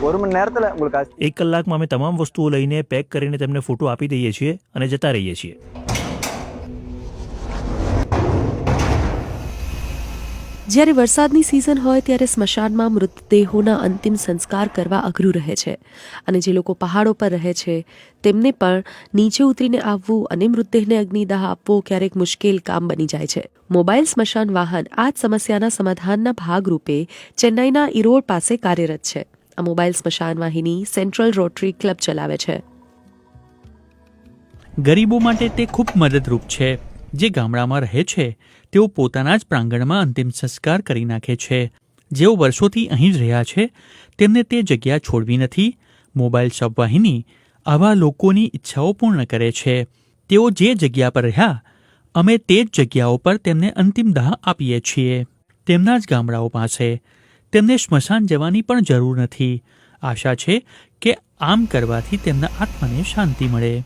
1 કલાકમાં અમે તમામ વસ્તુઓ લઈને પેક કરીને તેમને ફોટો આપી દઈએ છીએ અને જતા રહીએ છીએ. જ્યારે વરસાદની સિઝન હોય ત્યારે સ્મશાનમાં મૃતદેહોના અંતિમ સંસ્કાર કરવા અઘરું રહે છે અને જે લોકો પહાડો પર રહે છે તેમને પણ નીચે ઉતરીને આવવું અને મૃતદેહને અગ્નિદાહ આપવો ક્યારેક મુશ્કેલ કામ બની જાય છે. મોબાઈલ સ્મશાન વાહન આ જ સમસ્યાના સમાધાનના ભાગરૂપે ચેન્નાઈના ઈરોડ પાસે કાર્યરત છે. આ મોબાઈલ સ્મશાન વાહિની સેન્ટ્રલ રોટરી ક્લબ ચલાવે છે. ગરીબો માટે તે ખૂબ મદદરૂપ છે. જે ગામડામાં રહે છે તેઓ પોતાના જ પ્રાંગણમાં અંતિમ સંસ્કાર કરી નાખે છે. જેઓ વર્ષોથી અહીં જ રહ્યા છે તેમને તે જગ્યા છોડવી નથી. મોબાઈલ શબવાહિની આવા લોકોની ઈચ્છાઓ પૂર્ણ કરે છે. તેઓ જે જગ્યા પર રહ્યા અમે તે જ જગ્યાઓ પર તેમને અંતિમ દાહ આપીએ છીએ. તેમના જ ગામડાઓ પાસે તેમને સ્મશાન જવાની પણ જરૂર નથી. આશા છે કે આમ કરવાથી તેમના આત્માને શાંતિ મળે.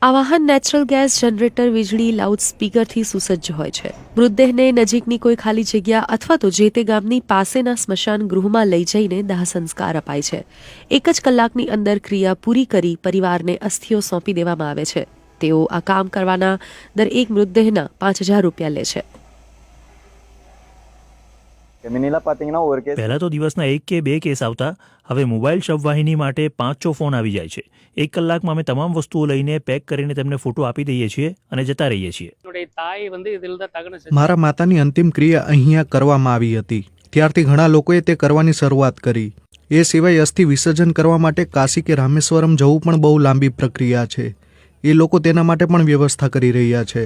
આ વાહન નેચરલ ગેસ જનરેટર, વીજળી, લાઉડ સ્પીકરથી સુસજ્જ હોય છે. મૃતદેહને નજીકની કોઈ ખાલી જગ્યા અથવા તો જે તે ગામની પાસેના સ્મશાન ગૃહમાં લઈ જઈને દાહ સંસ્કાર અપાય છે. 1 જ કલાકની અંદર ક્રિયા પૂરી કરી પરિવારને અસ્થિઓ સોંપી દેવામાં આવે છે. તેઓ આ કામ કરવાના દર એક મૃતદેહના 5,000 રૂપિયા લે છે. પહેલા તો દિવસના 1 કે 2 કેસ આવતા. હવે મોબાઈલ શબવાહિની માટે 5 ફોન આવી જાય છે. 1 કલાકમાં અમે તમામ વસ્તુઓ લઈને પેક કરીને તેમને ફોટો આપી દઈએ છીએ અને જતા રહીએ છીએ. મારા માતાની અંતિમ ક્રિયા અહીંયા કરવામાં આવી હતી. ત્યારથી ઘણા લોકોએ તે કરવાની શરૂઆત કરી. એ સિવાય અસ્થિ વિસર્જન કરવા માટે કાશી કે રામેશ્વરમ જવું પણ બહુ લાંબી પ્રક્રિયા છે. એ લોકો તેના માટે પણ વ્યવસ્થા કરી રહ્યા છે.